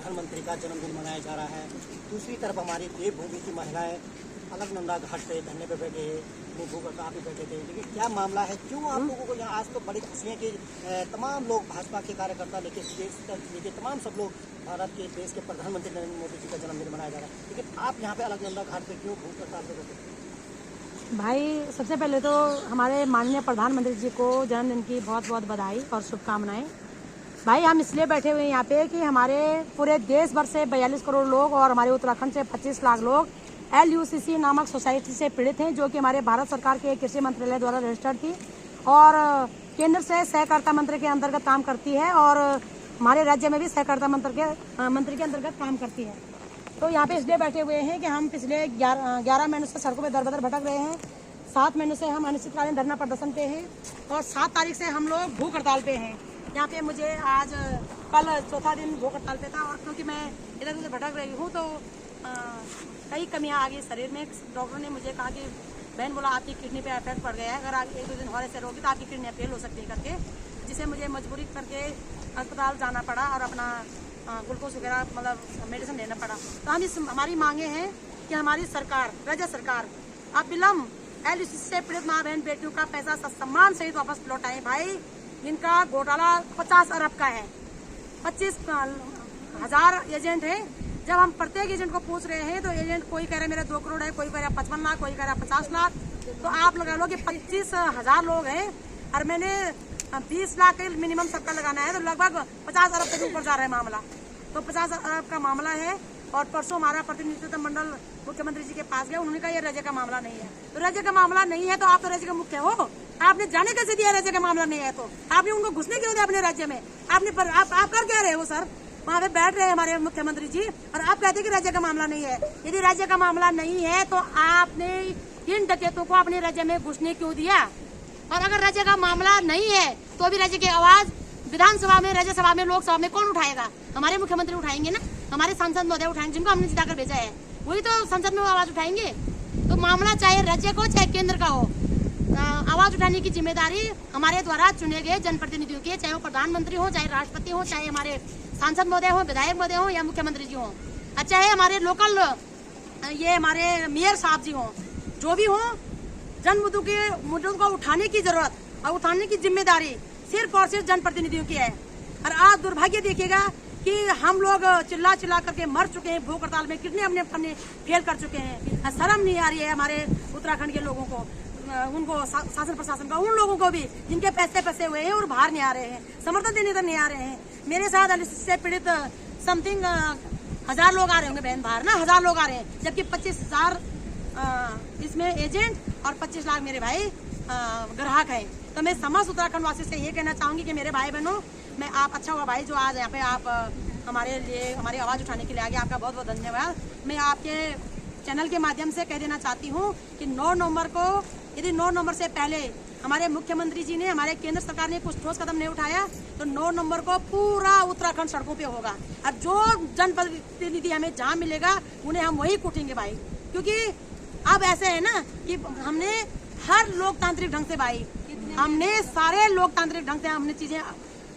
प्रधानमंत्री का जन्मदिन मनाया जा रहा है। दूसरी तरफ हमारी देवभूमि की महिलाएं अलकनंदा घाट पे धरने पे बैठे हैं, भूख हड़ताल पे बैठे थे। लेकिन क्या मामला है, क्यों आप लोगों को यहाँ आज तो बड़ी खुशी है कि तमाम लोग भाजपा के कार्यकर्ता लेके तमाम सब लोग भारत के देश के प्रधानमंत्री नरेंद्र मोदी जी का जन्मदिन मनाया जा रहा है, लेकिन आप यहाँ पे अलकनंदा घाट पे क्यों भूख हड़ताल पे बैठे? भाई सबसे पहले तो हमारे माननीय प्रधानमंत्री जी को जन्मदिन की बहुत बहुत बधाई और शुभकामनाएं। भाई हम इसलिए बैठे हुए हैं यहाँ पे कि हमारे पूरे देश भर से 42 करोड़ लोग और हमारे उत्तराखंड से 25 लाख लोग LUCC नामक सोसाइटी से पीड़ित हैं, जो कि हमारे भारत सरकार के कृषि मंत्रालय द्वारा रजिस्टर्ड थी और केंद्र से सहकारिता मंत्री के अंतर्गत काम करती है और हमारे राज्य में भी सहकारिता मंत्री के अंतर्गत काम करती है। तो यहाँ पे इसलिए बैठे हुए हैं कि हम पिछले 11 महीनों से सड़कों पे दर-बदर भटक रहे हैं। 7 महीनों से हम अनिश्चितकालीन धरना प्रदर्शन पे हैं और 7 तारीख से हम लोग भूख हड़ताल पे हैं। यहाँ पे मुझे आज कल चौथा दिन भूख हड़ताल पे था और क्योंकि मैं इधर उधर भटक रही हूँ तो कई कमियाँ आ गई शरीर में। डॉक्टर ने मुझे कहा कि बहन बोला आपकी किडनी पे इफेक्ट पड़ गया है, अगर आप 1-2 दिन और ऐसे रहोगी तो आपकी किडनी फेल हो सकती है करके, जिसे मुझे मजबूरी करके अस्पताल जाना पड़ा और अपना ग्लूकोज वगैरह मतलब मेडिसिन लेना पड़ा। तो हम हमारी मांगे हैं कि हमारी सरकार, राज्य सरकार अब विलम्ब LUCC से पीड़ित माँ बहन बेटियों का पैसा सम्मान सहित वापस लौटाएं। भाई जिनका घोटाला 50 अरब का है, 25,000 एजेंट है। जब हम प्रत्येक एजेंट को पूछ रहे हैं तो एजेंट कोई कह रहा है मेरा 2 करोड़ है, कोई कह रहा है 55 लाख, कोई कह रहा है 50 लाख। तो आप लगा लो कि 25,000 लोग हैं और मैंने 20 लाख के मिनिमम सबका लगाना है, तो लगभग 50 अरब तक ऊपर जा रहा है मामला। तो 50 अरब का मामला है और परसों हमारा प्रतिनिधित्व मंडल मुख्यमंत्री जी के पास गया, उन्होंने कहा ये राज्य का मामला नहीं है। तो राज्य का मामला नहीं है तो आप तो राज्य के मुख्य हो, आपने जाने कैसे दिया राज्य का मामला नहीं है? तो आपने उनको घुसने क्यों दिया अपने राज्य में? आपने आप कर क्या रहे हो सर? वहाँ पे बैठ रहे हैं हमारे मुख्यमंत्री जी और आप कहते हैं कि राज्य का मामला नहीं है। यदि राज्य का मामला नहीं है तो आपने इन डकैतों को अपने राज्य में घुसने क्यों दिया? और अगर राज्य का मामला नहीं है तो भी राज्य की आवाज विधानसभा में, राज्यसभा में, लोकसभा में कौन उठाएगा? हमारे मुख्यमंत्री उठाएंगे ना, हमारे सांसद महोदय उठाएंगे, जिनको हमने जिताकर भेजा है वही तो संसद में आवाज उठाएंगे। तो मामला चाहे राज्य को चाहे केंद्र का हो, आवाज उठाने की जिम्मेदारी हमारे द्वारा चुने गए जनप्रतिनिधियों की, चाहे वो प्रधानमंत्री हो, चाहे राष्ट्रपति हो, चाहे हमारे सांसद महोदय हो, विधायक महोदय हो या मुख्यमंत्री जी हो, चाहे हमारे लोकल ये हमारे मेयर साहब जी हो, जो भी हो, जन मुद्दों को उठाने की जरूरत और उठाने की जिम्मेदारी सिर्फ और सिर्फ जनप्रतिनिधियों की है। और आज दुर्भाग्य देखिएगा कि हम लोग चिल्ला करके मर चुके हैं भूख हड़ताल में, कितने अपने फेल कर चुके हैं। शर्म नहीं आ रही है हमारे उत्तराखंड के लोगों को, उनको शासन प्रशासन का, उन लोगों को भी जिनके पैसे फंसे हुए हैं और बाहर नहीं आ रहे हैं, समर्थन देने तक नहीं आ रहे हैं। मेरे साथ LUCC से पीड़ित समथिंग 1000 लोग आ रहे होंगे बहन बाहर ना, 1000 लोग आ रहे हैं, जबकि 25,000 इसमें एजेंट और 25 लाख मेरे भाई ग्राहक हैं। तो मैं समस्त उत्तराखंड वासी से ये कहना चाहूंगी कि मेरे भाई बहनों, मैं आप अच्छा हुआ भाई जो आज यहाँ पे आप हमारे लिए हमारी आवाज़ उठाने के लिए आगे, आपका बहुत बहुत धन्यवाद। मैं आपके चैनल के माध्यम से कह देना चाहती हूँ कि 9 नवंबर को, यदि 9 नवंबर से पहले हमारे मुख्यमंत्री जी ने, हमारे केंद्र सरकार ने कुछ ठोस कदम नहीं उठाया तो 9 नवंबर को पूरा उत्तराखंड सड़कों पे होगा। और जो जनप्रतिनिधि हमें जहाँ मिलेगा उन्हें हम वही कूटेंगे भाई, क्योंकि अब ऐसे है ना कि हमने हर लोकतांत्रिक ढंग से भाई, हमने सारे लोकतांत्रिक ढंग से हमने चीजें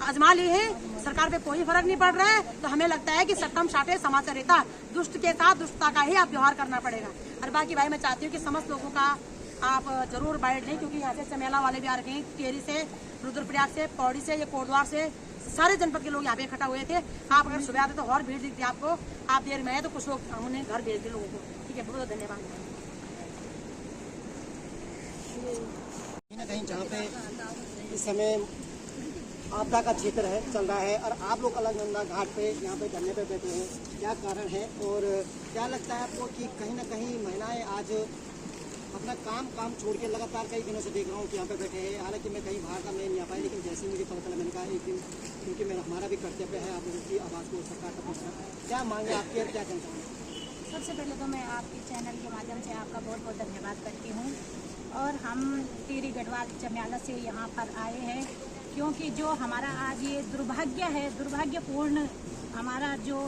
आजमा ली है, सरकार पे कोई फर्क नहीं पड़ रहा है। तो हमें लगता है कि सत्तम साठे समाचारिता, दुष्ट के साथ दुष्टता का ही आप व्यवहार करना पड़ेगा। और बाकी भाई मैं चाहती हूँ कि समस्त लोगों का आप जरूर बाइट लें, क्योंकि यहाँ से चमेला वाले भी आ रहे हैं, टिहरी से, रुद्रप्रयाग से, पौड़ी से, ये कोटद्वार से, सारे जनपद के लोग यहाँ पे इकट्ठा हुए थे। आप अगर सुबह आते तो और भीड़ दिखती आपको, आप देर में आए तो कुछ लोग हमने घर भेज दिए लोगों को। ठीक है, बहुत धन्यवाद। कहीं ना कहीं जहाँ पे इस समय आपदा का क्षेत्र है, चल रहा है और आप लोग अलकनंदा घाट पे यहाँ पे धरने पे बैठे हैं, क्या कारण है और क्या लगता है आपको कि कहीं ना कहीं महिलाएं आज अपना काम छोड़ के लगातार कई दिनों से देख रहा हूँ कि यहाँ पे बैठे हैं। हालांकि मैं कहीं बाहर का मैं नहीं आ पाया, लेकिन जैसे ही मुझे पता चला मैंने कहा एक दिन, क्योंकि मेरा हमारा भी कर्तव्य है आप लोगों की आवाज़ को सरकार तक पहुँचना। क्या मांगे आपकी और क्या कहना चाहेंगे? सबसे पहले तो मैं आपके चैनल के माध्यम से आपका बहुत बहुत धन्यवाद करती हूँ। और हम टिहरी गढ़वाल चमेला से यहाँ पर आए हैं क्योंकि जो हमारा आज ये दुर्भाग्य है, दुर्भाग्यपूर्ण हमारा जो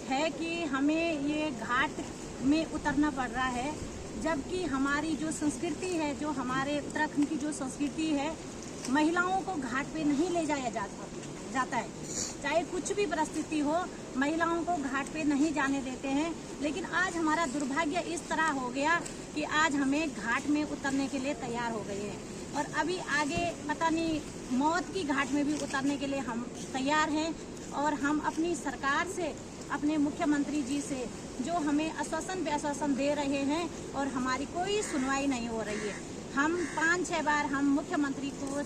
है कि हमें ये घाट में उतरना पड़ रहा है, जबकि हमारी जो संस्कृति है, जो हमारे उत्तराखंड की जो संस्कृति है, महिलाओं को घाट पे नहीं ले जाया जाता। जाता है। चाहे कुछ भी परिस्थिति हो, महिलाओं को घाट पे नहीं जाने देते हैं। लेकिन आज हमारा दुर्भाग्य इस तरह हो गया कि आज हमें घाट में उतरने के लिए तैयार हो गए हैं और अभी आगे पता नहीं मौत की घाट में भी उतरने के लिए हम तैयार हैं। और हम अपनी सरकार से, अपने मुख्यमंत्री जी से जो हमें आश्वासन पे आश्वासन दे रहे हैं और हमारी कोई सुनवाई नहीं हो रही है। हम 5-6 बार हम मुख्यमंत्री को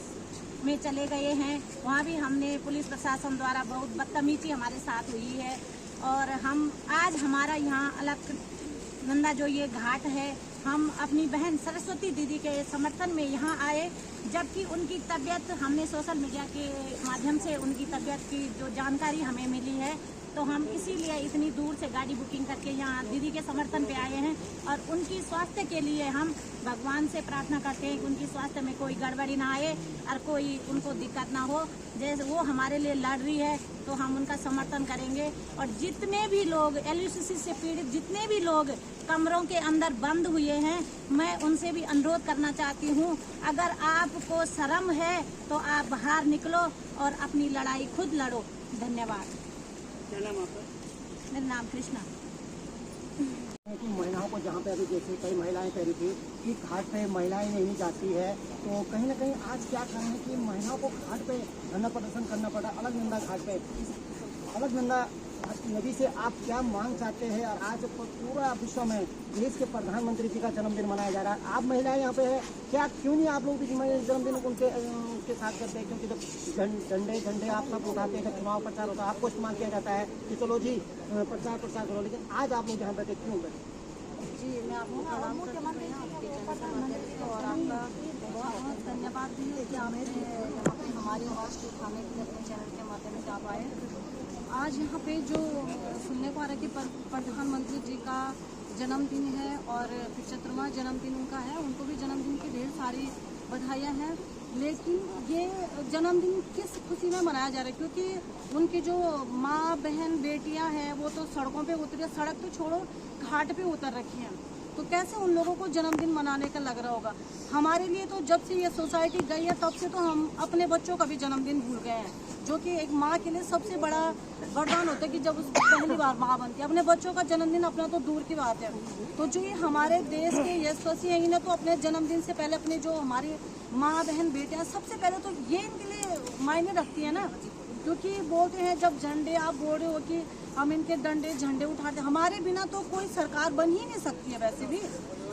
में चले गए हैं, वहाँ भी हमने पुलिस प्रशासन द्वारा बहुत बदतमीजी हमारे साथ हुई है। और हम आज हमारा यहाँ अलकनंदा जो ये घाट है, हम अपनी बहन सरस्वती दीदी के समर्थन में यहाँ आए, जबकि उनकी तबीयत, हमने सोशल मीडिया के माध्यम से उनकी तबीयत की जो जानकारी हमें मिली है, तो हम इसीलिए इतनी दूर से गाड़ी बुकिंग करके यहाँ दीदी के समर्थन पे आए हैं। और उनकी स्वास्थ्य के लिए हम भगवान से प्रार्थना करते हैं कि उनकी स्वास्थ्य में कोई गड़बड़ी ना आए और कोई उनको दिक्कत ना हो। जैसे वो हमारे लिए लड़ रही है तो हम उनका समर्थन करेंगे। और जितने भी लोग LUCC से पीड़ित, जितने भी लोग कमरों के अंदर बंद हुए हैं, मैं उनसे भी अनुरोध करना चाहती हूँ, अगर आपको शर्म है तो आप बाहर निकलो और अपनी लड़ाई खुद लड़ो। धन्यवाद। क्या नाम आपका? मेरा नाम कृष्णा। कि महिलाओं को जहाँ पे अभी जैसे कई महिलाएं कह रही थी कि घाट पे महिलाएं नहीं जाती है, तो कहीं ना कहीं आज क्या कारण है कि महिलाओं को घाट पे धरना प्रदर्शन करना पड़ा, अलकनंदा घाट पे। अलकनंदा नदी से आप क्या मांग चाहते हैं? और आज पूरा विश्व में देश के प्रधानमंत्री जी का जन्मदिन मनाया जा रहा है, आप महिलाएं यहाँ पे है, क्या क्यों नहीं आप लोग भी जन्मदिन उनके साथ करते हैं? क्योंकि जब झंडे आप सब उठाते हैं, चुनाव प्रचार होता है, आपको इस्तेमाल किया जाता है कि चलो जी प्रचार करो, लेकिन आज आप लोग यहाँ बैठे क्यों बैठे? जी, मैं आपको प्रणाम करती हूँ आपके चैनल के माध्यम से, और आपका बहुत बहुत धन्यवाद भी है कि आपने यहाँ पे हमारी आवाज़ को उठाने के लिए अपने चैनल के माध्यम से आप आए। आज यहाँ पे जो सुनने को आ रहा है कि प्रधानमंत्री जी का जन्मदिन है और 75वां जन्मदिन उनका है, उनको भी जन्मदिन की ढेर सारी बधाइयाँ हैं। लेकिन ये जन्मदिन किस खुशी में मनाया जा रहा है? क्योंकि उनकी जो माँ, बहन, बेटियाँ हैं वो तो सड़कों पे उतरी, सड़क तो छोड़ो घाट पे उतर रखी हैं, तो कैसे उन लोगों को जन्मदिन मनाने का लग रहा होगा? हमारे लिए तो जब से ये सोसाइटी गई है तब से तो हम अपने बच्चों का भी जन्मदिन भूल गए हैं, जो कि एक माँ के लिए सबसे बड़ा वरदान होता है कि जब उसको पहली बार माँ बनती है। अपने बच्चों का जन्मदिन अपना तो दूर की बात है। तो जो ये हमारे देश के यशस्वी हैं, इन्हें तो अपने जन्मदिन से पहले अपने जो हमारी माँ, बहन, बेटियाँ, सबसे पहले तो ये इनके लिए मायने रखती है ना। क्योंकि बोलते हैं जब झंडे, आप बोल रहे हो कि हम इनके डंडे झंडे उठाते, हमारे बिना तो कोई सरकार बन ही नहीं सकती है वैसे भी।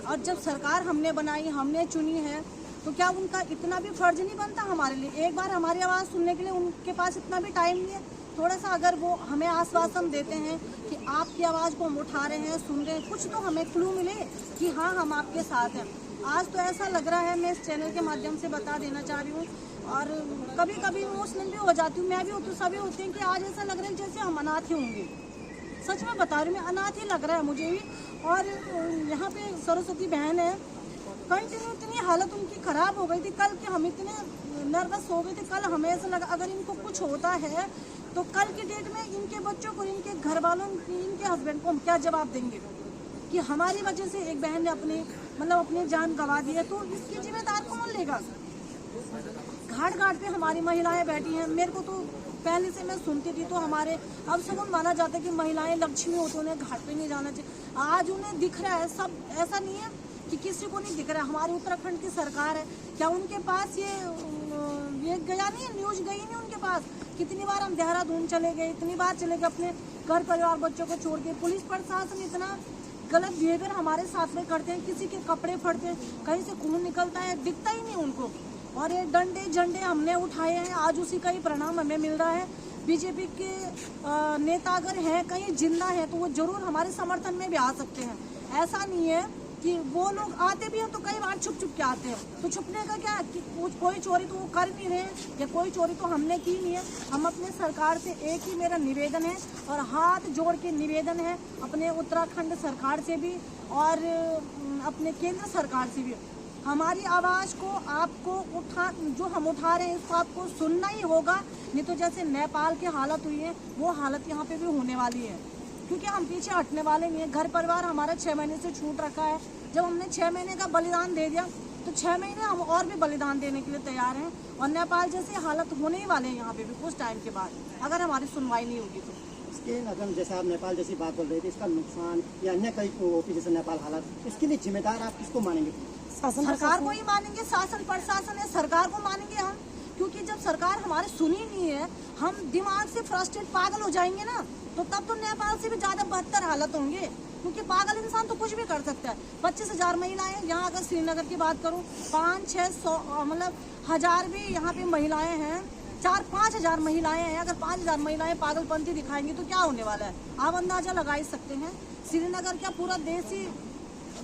और जब सरकार हमने बनाई, हमने चुनी है, तो क्या उनका इतना भी फर्ज नहीं बनता हमारे लिए? एक बार हमारी आवाज़ सुनने के लिए उनके पास इतना भी टाइम नहीं है। थोड़ा सा अगर वो हमें आश्वासन देते हैं कि आपकी आवाज़ को हम उठा रहे हैं, सुन रहे हैं, कुछ तो हमें क्लू मिले कि हाँ हम आपके साथ हैं। आज तो ऐसा लग रहा है, मैं इस चैनल के माध्यम से बता देना चाह रही हूँ, और कभी कभी इमोशनल भी हो जाती हूँ, मैं भी होती, सभी होते हैं कि आज ऐसा लग रहा है जैसे हम अनाथ ही होंगे। सच में बता रही हूँ, मैं अनाथ ही लग रहा है मुझे भी। और यहाँ पे सरस्वती बहन है, कंटिन्यू इतनी हालत उनकी ख़राब हो गई थी कल कि हम इतने नर्वस हो गए थे। कल हमें ऐसा लगा अगर इनको कुछ होता है तो कल की डेट में इनके बच्चों को, इनके घर वालों, इनके हस्बैंड को हम क्या जवाब देंगे कि हमारी वजह से एक बहन ने अपनी जान गंवा दी है, तो इसकी जिम्मेदार कौन लेगा? घाट घाट पे हमारी महिलाएं बैठी हैं। मेरे को तो पहले से मैं सुनती थी तो हमारे अब सब माना जाता है कि महिलाएं लक्ष्मी हो तो उन्हें घाट पे नहीं जाना चाहिए। आज उन्हें दिख रहा है सब, ऐसा नहीं है कि किसी को नहीं दिख रहा है। हमारी उत्तराखंड की सरकार है, क्या उनके पास ये गया नहीं है, न्यूज गई नहीं उनके पास? कितनी बार हम देहरादून चले गए, इतनी बार चले गए अपने घर परिवार बच्चों को छोड़ के। पुलिस प्रशासन इतना गलत बिहेवियर हमारे साथ में करते हैं, किसी के कपड़े फटते हैं, कहीं से खून निकलता है, दिखता ही नहीं उनको। और ये डंडे झंडे हमने उठाए हैं, आज उसी का ही परिणाम हमें मिल रहा है। बीजेपी के नेता अगर हैं, कहीं जिंदा हैं, तो वो जरूर हमारे समर्थन में भी आ सकते हैं। ऐसा नहीं है कि वो लोग आते भी हैं तो कई बार छुप छुप के आते हैं, तो छुपने का क्या कि कोई चोरी तो वो कर नहीं रहे हैं, या कोई चोरी तो हमने की नहीं है। हम अपने सरकार से एक ही मेरा निवेदन है, और हाथ जोड़ के निवेदन है अपने उत्तराखंड सरकार से भी और अपने केंद्र सरकार से भी, हमारी आवाज़ को आपको जो हम उठा रहे हैं इसको आपको सुनना ही होगा। नहीं तो जैसे नेपाल की हालत हुई है वो हालत यहाँ पे भी होने वाली है, क्योंकि हम पीछे हटने वाले नहीं है। घर परिवार हमारा 6 महीने से छूट रखा है। जब हमने 6 महीने का बलिदान दे दिया तो 6 महीने हम और भी बलिदान देने के लिए तैयार हैं। और नेपाल जैसी हालत होने ही वाले हैं यहाँ पे भी कुछ टाइम के बाद, अगर हमारी सुनवाई नहीं होगी तो। इसके अगर जैसे आप नेपाल जैसी बात बोल रहे थे, इसका नुकसान या अन्य कई ओपी जैसे नेपाल हालात, इसके लिए जिम्मेदार आप किसको मानेंगे? सरकार को ही मानेंगे, शासन प्रशासन है, सरकार को मानेंगे हम। क्योंकि जब सरकार हमारे सुनी नहीं है, हम दिमाग से फ्रस्ट्रेट पागल हो जाएंगे ना, तो तब तो नेपाल से भी ज्यादा बदतर हालत होंगे। क्योंकि पागल इंसान तो कुछ भी कर सकता है। 25,000 महिलाएं, यहाँ अगर श्रीनगर की बात करूँ 500-600 मतलब 1000 भी यहाँ पे महिलाएं हैं, 4-5 हजार महिलाएं हैं। अगर 5 हजार महिलाएं पागलपंथी दिखाएंगी तो क्या होने वाला है, आप अंदाजा लगा ही सकते हैं। श्रीनगर क्या पूरा देश ही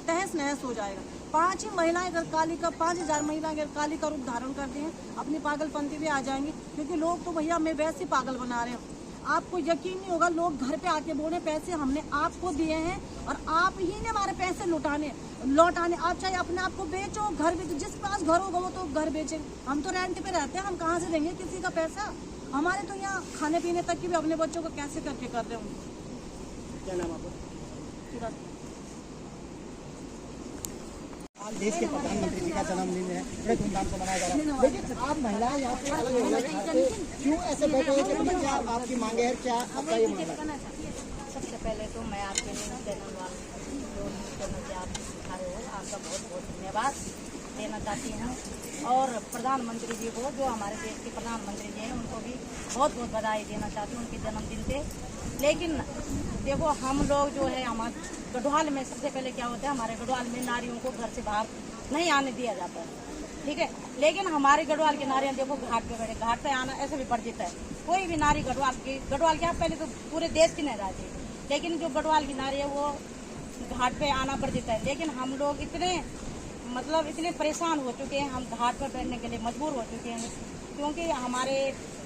तहस नहस हो जाएगा। 5 ही महिलाएं अगर काली का 5,000 महिलाएं अगर काली का रूप धारण करती हैं, अपनी पागलपंथी भी आ जाएंगी। क्योंकि लोग तो भैया हमें वैसे पागल बना रहे हैं, आपको यकीन नहीं होगा। लोग घर पे आके बोले पैसे हमने आपको दिए हैं और आप ही ने हमारे पैसे लौटाने। आप चाहे अपने आप को बेचो, घर बेचो, जिस पास घर होगा वो तो घर बेचे। हम तो रेंट पे रहते हैं, हम कहाँ से देंगे किसी का पैसा? हमारे तो यहाँ खाने पीने तक की भी अपने बच्चों को कैसे करके कर रहे होंगे। क्या नाम आपका? आज देश के प्रधानमंत्री जी का जन्मदिन है, बड़े धूमधाम से मनाया जा रहा है, लेकिन आप महिलाएं यहाँ पे अलग क्यों ऐसे बैठे हैं? क्या आपकी मांगे है, क्या आपका ये मांग है? सबसे पहले तो मैं आपके न्यूज़ चैनल वाले जो न्यूज़ चैनल से आप दिखा रहे हो, आपका बहुत बहुत धन्यवाद देना चाहती हूँ। और प्रधानमंत्री जी को, जो हमारे देश के प्रधानमंत्री जी हैं, उनको भी बहुत बहुत बधाई देना चाहती हूँ उनके जन्मदिन पे। लेकिन देखो, हम लोग जो है हमारे गढ़वाल में सबसे पहले क्या होता है, हमारे गढ़वाल में नारियों को घर से बाहर नहीं आने दिया जाता है, ठीक है। लेकिन हमारे गढ़वाल की नारियाँ देखो घाट पे बैठे, घाट पे आना ऐसे भी वर्जित है। कोई भी नारी गढ़वाल क्या पहले तो पूरे देश की नहीं रहती, लेकिन जो गढ़वाल की नारी है वो घाट पे आना वर्जित है। लेकिन हम लोग इतने परेशान हो चुके हैं, हम घाट पर बैठने के लिए मजबूर हो चुके हैं। क्योंकि हमारे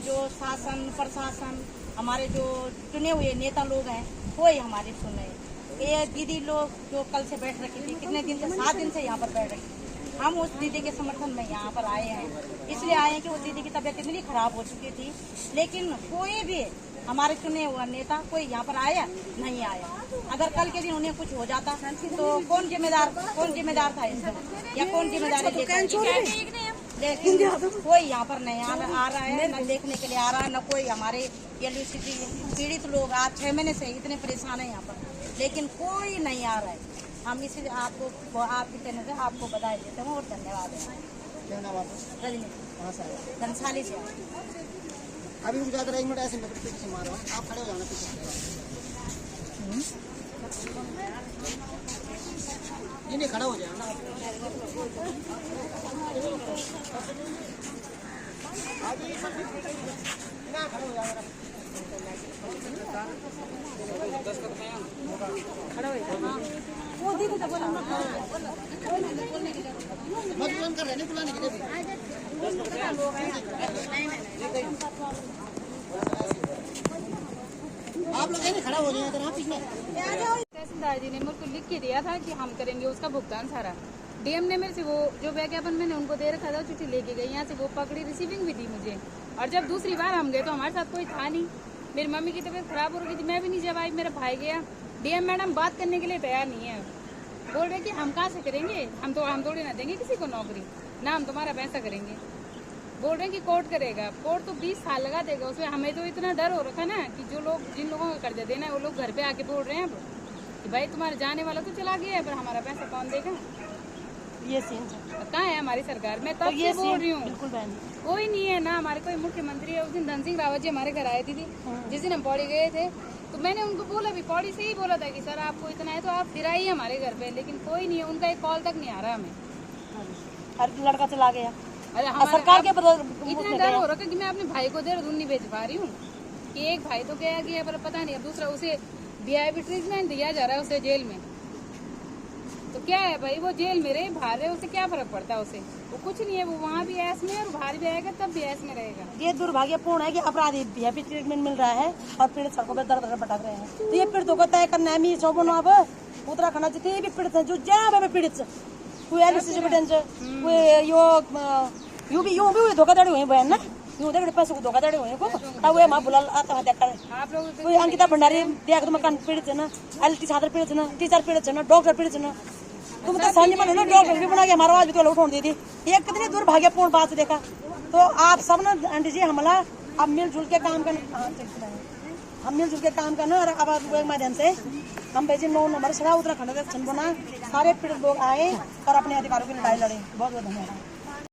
जो शासन प्रशासन, हमारे जो चुने हुए नेता लोग हैं, कोई हमारी सुन नहीं। ये दीदी लोग जो कल से बैठ रखी थी, कितने दिन से, 7 दिन से यहाँ पर बैठ रही थी। हम उस दीदी के समर्थन में यहाँ पर आए हैं, इसलिए आए हैं कि उस दीदी की तबीयत इतनी खराब हो चुकी थी। लेकिन कोई भी हमारे चुने हुआ नेता कोई यहाँ पर आया नहीं आया। अगर कल के दिन उन्हें कुछ हो जाता तो कौन जिम्मेदार था इसमें, या कौन जिम्मेदारी लेता? लेकिन कोई यहाँ पर नहीं आ रहा है, न देखने के लिए आ रहा है, न कोई हमारे एलयूसीटी पीड़ित लोग आज 6 महीने से इतने परेशान है यहाँ पर, लेकिन कोई नहीं आ रहा है। हम इसीलिए आपको, आपके चैनल से आपको बधाई देते हैं और धन्यवाद है। क्या नाम आपका? रजनी, कहाँ से आए? धनसाली से। अभी रुक जाकर 1 मिनट ऐसे मार रहा हूँ, आप खड़े हो जाना पीछे। नहीं खड़ा हो जाए ना, खड़ा हो जाएगा। वो दीदी तो बोला मत कर रहे नहीं बुलाने के लिए। आप लोग खड़ा हो जाए इधर, आप इसमें। तहसीलदार जी ने मेरे को लिख के दिया था कि हम करेंगे उसका भुगतान सारा। डीएम ने मेरे से वो जो विज्ञापन मैंने उनको दे रखा था, चिट्ठी लेके गई यहाँ से, वो पकड़ी, रिसीविंग भी दी मुझे। और जब दूसरी बार हम गए तो हमारे साथ कोई था नहीं। मेरी मम्मी की तबीयत खराब हो रही थी, मैं भी नहीं जब आई, मेरा भाई गया। डीएम मैडम बात करने के लिए तैयार नहीं है, बोल रहे कि हम कहाँ से करेंगे, हम थोड़ी ना देंगे किसी को नौकरी, ना हम तुम्हारा पैसा करेंगे। बोल रहे हैं कि कोर्ट करेगा, कोर्ट तो 20 साल लगा देगा उसमें। हमें तो इतना डर हो रखा ना कि जिन लोगों का कर्जा देना है वो लोग घर पे आके बोल रहे हैं अब कि भाई तुम्हारा जाने वाला तो चला गया है, पर हमारा पैसा कौन देगा? ये सीन कहाँ है हमारी सरकार? मैं तब से बोल रही हूँ, कोई नहीं है ना। हमारे कोई मुख्यमंत्री है। उस दिन धन सिंह रावत जी हमारे घर आए थे, जिस दिन हम पौड़ी गए थे, तो मैंने उनको बोला भी, पौड़ी से ही बोला था कि सर आपको इतना है तो आप फिर आइए हमारे घर पे, लेकिन कोई नहीं है, उनका एक कॉल तक नहीं आ रहा हमें। हर लड़का चला गया। अरे सरकार के इतना डर हो रखा कि मैं अपने भाई को देहरादून नहीं भेज पा रही हूँ कि एक भाई तो गया गया पर पता नहीं, अब दूसरा उसे वीआईपी ट्रीटमेंट दिया जा रहा है उसे जेल में। तो क्या है भाई, वो जेल में रहे, बाहर रहे, उसे क्या फर्क पड़ता है? उसे वो कुछ नहीं है, वो वहाँ भी ऐस में और बाहर भी आएगा तब भी ऐस में रहेगा। ये दुर्भाग्यपूर्ण है कि अपराधी वीआईपी ट्रीटमेंट मिल रहा है और पीड़ित सड़कों पर दर भटक रहे हैं। तो ये पीड़ितों को तय करना है। अब उत्तराखंड जितने भी पीड़ित है, जो जहाँ पीड़ित कोई भी धोखाधड़ी हुई बहन ना, पैसों को धोखाधड़ी हुई को तब वो माँ बुला आत्महत्या करे। कोई अंकिता भंडारी दिया तो मकान पीड़ित है ना, एलटी छात्र पीड़ित है ना, टीचर पीड़ित है ना, डॉक्टर पीड़ित है ना, तुम तो समझ में लो डॉक्टर भी बना के हमारा आवाज भी तो उठाने दी थी। ये कितनी दुर्भाग्यपूर्ण बात देखा। तो आप सब ना आंटी जी हमला अब मिलजुल के काम करना, हम मिलजुल के काम करना। और अब के माध्यम से हम भेजे 9 नंबर सड़ा उत्तराखंड के बना सारे पीड़ित लोग आए और अपने अधिकारों की लड़ाई लड़े। बहुत बहुत धन्यवाद।